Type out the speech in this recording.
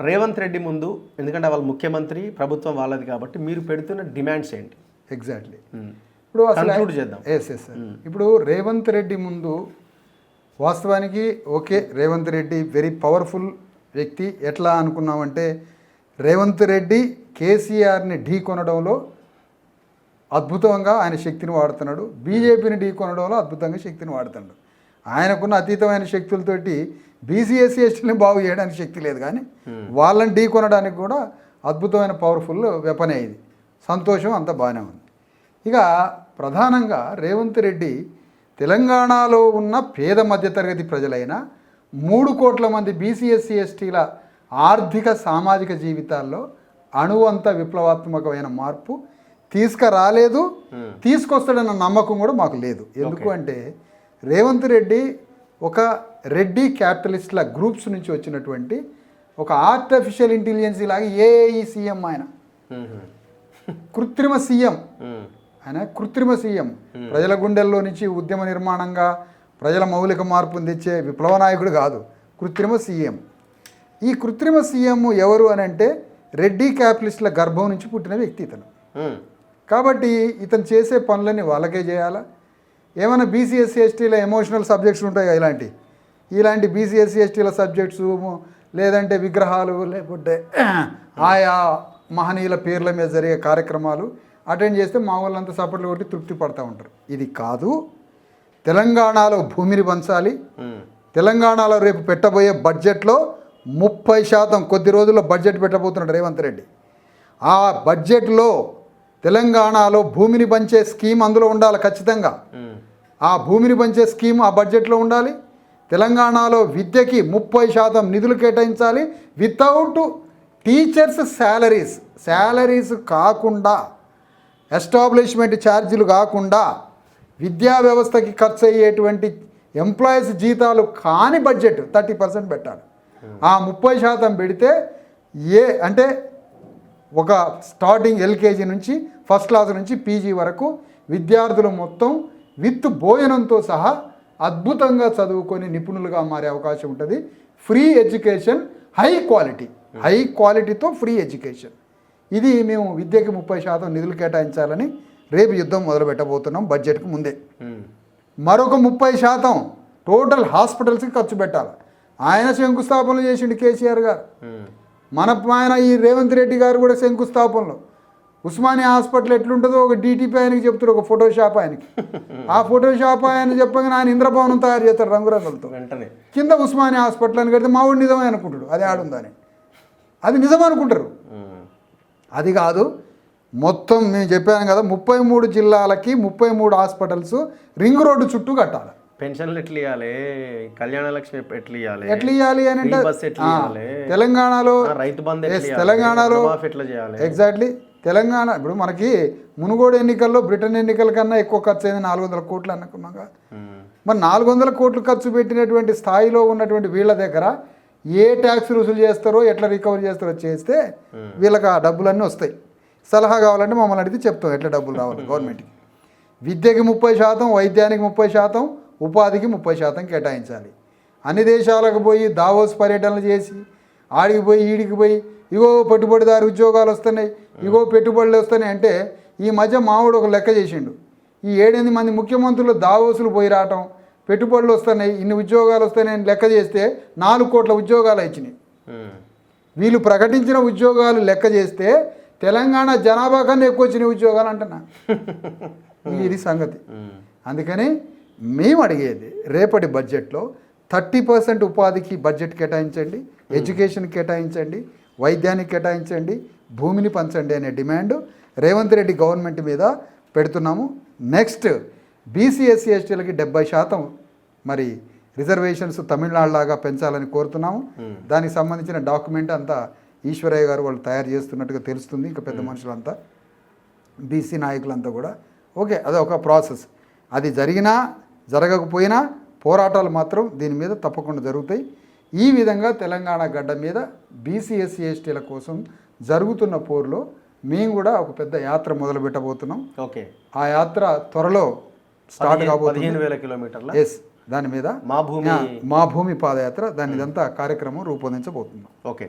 రేవంత్ రెడ్డి ముందు, ఎందుకంటే వాళ్ళు ముఖ్యమంత్రి, ప్రభుత్వం వాళ్ళది కాబట్టి మీరు పెడుతున్న డిమాండ్స్ ఏంటి? ఎగ్జాక్ట్లీ ఇప్పుడు కన్క్లూడ్ చేద్దాం. Yes sir. ఇప్పుడు రేవంత్ రెడ్డి ముందు వాస్తవానికి okay, Revanth Reddy very powerful వ్యక్తి. ఎట్లా అనుకున్నామంటే రేవంత్ రెడ్డి కేసీఆర్ని ఢీ కొనడంలో అద్భుతంగా ఆయన శక్తిని వాడుతున్నాడు, బీజేపీని ఢీ కొనడంలో అద్భుతంగా శక్తిని వాడుతున్నాడు. ఆయనకున్న అతీతమైన శక్తులతోటి బీసీఎస్సీ ఎస్టీని బాగు చేయడానికి శక్తి లేదు, కానీ వాళ్ళని ఢీ కొనడానికి కూడా అద్భుతమైన పవర్ఫుల్ వెపనే ఇది. సంతోషం, అంత బాగానే ఉంది. ఇక ప్రధానంగా రేవంత్ రెడ్డి తెలంగాణలో ఉన్న పేద మధ్యతరగతి ప్రజలైన 3 కోట్ల మంది బీసీఎస్సీ ఎస్టీల ఆర్థిక సామాజిక జీవితాల్లో అణువంత విప్లవాత్మకమైన మార్పు తీసుకురాలేదు, తీసుకొస్తాడన్న నమ్మకం కూడా మాకు లేదు. ఎందుకు అంటే రేవంత్ రెడ్డి ఒక రెడ్డి క్యాపిటలిస్ట్ల గ్రూప్స్ నుంచి వచ్చినటువంటి ఒక ఆర్టిఫిషియల్ ఇంటెలిజెన్స్ లాగా ఏఐ సీఎం. ఆయన కృత్రిమ సీఎం, ఆయన కృత్రిమ సీఎం. ప్రజల గుండెల్లో నుంచి ఉద్యమ నిర్మాణంగా ప్రజల మౌలిక మార్పును తెచ్చే విప్లవ నాయకుడు కాదు, కృత్రిమ సీఎం. ఈ కృత్రిమ సీఎం ఎవరు అని అంటే రెడ్డి క్యాపిటలిస్టుల గర్భం నుంచి పుట్టిన వ్యక్తి ఇతను. కాబట్టి ఇతను చేసే పనులన్నీ వాళ్ళకే చేయాలా? ఏమైనా బీసీఎస్సీ ఎస్టీల ఎమోషనల్ సబ్జెక్ట్స్ ఉంటాయి, ఇలాంటి బీసీఎస్సీ ఎస్టీల సబ్జెక్ట్స్, లేదంటే విగ్రహాలు, లేకపోతే ఆయా మహనీయుల పేర్ల మీద జరిగే కార్యక్రమాలు అటెండ్ చేస్తే మా వాళ్ళంతా సపోర్ట్లు కొట్టి తృప్తి పడుతూ ఉంటారు. ఇది కాదు. తెలంగాణలో భూమిని పంచాలి. తెలంగాణలో రేపు పెట్టబోయే బడ్జెట్లో 30%, కొద్ది రోజుల్లో బడ్జెట్ పెట్టబోతున్నాడు రేవంత్ రెడ్డి. ఆ బడ్జెట్లో తెలంగాణలో భూమిని పంచే స్కీమ్ అందులో ఉండాలి ఖచ్చితంగా. ఆ భూమిని పంచే స్కీమ్ ఆ బడ్జెట్లో ఉండాలి. తెలంగాణలో విద్యకి 30% నిధులు కేటాయించాలి. వితౌట్ టీచర్స్ శాలరీస్ కాకుండా, ఎస్టాబ్లిష్మెంట్ ఛార్జీలు కాకుండా, విద్యా వ్యవస్థకి ఖర్చు అయ్యేటువంటి ఎంప్లాయీస్ జీతాలు కాని బడ్జెట్ 30% పెట్టాలి. ఆ 30% పెడితే అంటే ఒక స్టార్టింగ్ ఎల్కేజీ నుంచి ఫస్ట్ క్లాస్ నుంచి పీజీ వరకు విద్యార్థులు మొత్తం విత్ భోజనంతో సహా అద్భుతంగా చదువుకొని నిపుణులుగా మారే అవకాశం ఉంటుంది. ఫ్రీ ఎడ్యుకేషన్, హై క్వాలిటీతో ఫ్రీ ఎడ్యుకేషన్. ఇది మేము విద్యకి 30% నిధులు కేటాయించాలని రేపు యుద్ధం మొదలు పెట్టబోతున్నాం బడ్జెట్కు ముందే. మరొక 30% టోటల్ హాస్పిటల్స్కి ఖర్చు పెట్టాలి. ఆయన శంకుస్థాపనలు చేసిండు కేసీఆర్ గారు. ఆయన ఈ రేవంత్ రెడ్డి గారు కూడా శంకుస్థాపనలో ఉస్మానియా హాస్పిటల్ ఎట్లుంటుందో ఒక డీటీపీ ఆయనకి చెప్తారు, ఒక ఫోటోషాప్ ఆయనకి. ఆ ఫోటోషాప్ ఆయన చెప్పగానే ఆయన ఇంద్రభవనం తయారు చేస్తారు రంగురంగులతో. కింద ఉస్మానియా హాస్పిటల్ అని కడితే మావాడు నిజమే అనుకుంటాడు, అది ఆడుందని. అది నిజం అనుకుంటారు. అది కాదు, మొత్తం మేము చెప్పాను కదా, 33 జిల్లాలకి 33 హాస్పిటల్స్ రింగ్ రోడ్డు చుట్టూ కట్టాలి. పెన్షన్లు ఎట్లా ఇవ్వాలి, కళ్యాణ లక్ష్మి ఎట్లా ఇవ్వాలి అని అంటే తెలంగాణలో రైతు బంధు, తెలంగాణలో ఎగ్జాక్ట్లీ తెలంగాణ. ఇప్పుడు మనకి మునుగోడు ఎన్నికల్లో బ్రిటన్ ఎన్నికల కన్నా ఎక్కువ ఖర్చు అయింది, 400 కోట్లు అనుకున్నాగా. మరి 400 కోట్లు ఖర్చు పెట్టినటువంటి స్థాయిలో ఉన్నటువంటి వీళ్ళ దగ్గర ఏ ట్యాక్స్ రుసులు చేస్తారో, ఎట్లా రికవరీ చేస్తారో చేస్తే వీళ్ళకి ఆ డబ్బులన్నీ వస్తాయి. సలహా కావాలంటే మమ్మల్ని అడిగితే చెప్తాం ఎట్లా డబ్బులు రావాలి గవర్నమెంట్కి. విద్యకి 30%, వైద్యానికి 30%, ఉపాధికి 30% కేటాయించాలి. అన్ని దేశాలకు పోయి దావోస్ పర్యటనలు చేసి ఆడికి పోయి ఈడికి పోయి ఇగో పెట్టుబడిదారు ఉద్యోగాలు వస్తున్నాయి, ఇగో పెట్టుబడులు వస్తున్నాయి అంటే ఈ మధ్య మావాడు ఒక లెక్క చేసిండు. ఈ 7-8 మంది ముఖ్యమంత్రులు దావోసులు పోయి రావటం, పెట్టుబడులు వస్తున్నాయి, ఇన్ని ఉద్యోగాలు వస్తున్నాయని లెక్క చేస్తే 4 కోట్ల ఉద్యోగాలు వచ్చినాయి. వీళ్ళు ప్రకటించిన ఉద్యోగాలు లెక్క చేస్తే తెలంగాణ జనాభా కన్నా ఎక్కువ వచ్చినాయి ఉద్యోగాలు అంటున్నా. ఇది సంగతి. అందుకని మేము అడిగేది రేపటి బడ్జెట్లో 30% ఉపాధికి బడ్జెట్ కేటాయించండి, ఎడ్యుకేషన్ కేటాయించండి, వైద్యానికి కేటాయించండి, భూమిని పంచండి అనే డిమాండ్ రేవంత్ రెడ్డి గవర్నమెంట్ మీద పెడుతున్నాము. నెక్స్ట్ బీసీఎస్సీ ఎస్టీలకి 70% మరి రిజర్వేషన్స్ తమిళనాడులాగా పెంచాలని కోరుతున్నాము. దానికి సంబంధించిన డాక్యుమెంట్ అంతా ఈశ్వరయ్య గారు వాళ్ళు తయారు చేస్తున్నట్టుగా తెలుస్తుంది. ఇంకా పెద్ద మనుషులంతా బీసీ నాయకులంతా కూడా ఓకే, అదొక ప్రాసెస్. అది జరిగినా జరగకపోయినా పోరాటాలు మాత్రం దీని మీద తప్పకుండా జరుగుతాయి. ఈ విధంగా తెలంగాణ గడ్డ మీద బీసీఎస్సీ ఎస్టీల కోసం జరుగుతున్న పోరులో మేము కూడా ఒక పెద్ద యాత్ర మొదలు పెట్టబోతున్నాం. ఓకే, ఆ యాత్ర త్వరలో స్టార్ట్ కాబోతుంది. 15,000 కిలోమీటర్ల దాని మీద మా భూమి పాదయాత్ర, దాని ఇదంతా కార్యక్రమం రూపొందించబోతున్నాం. ఓకే.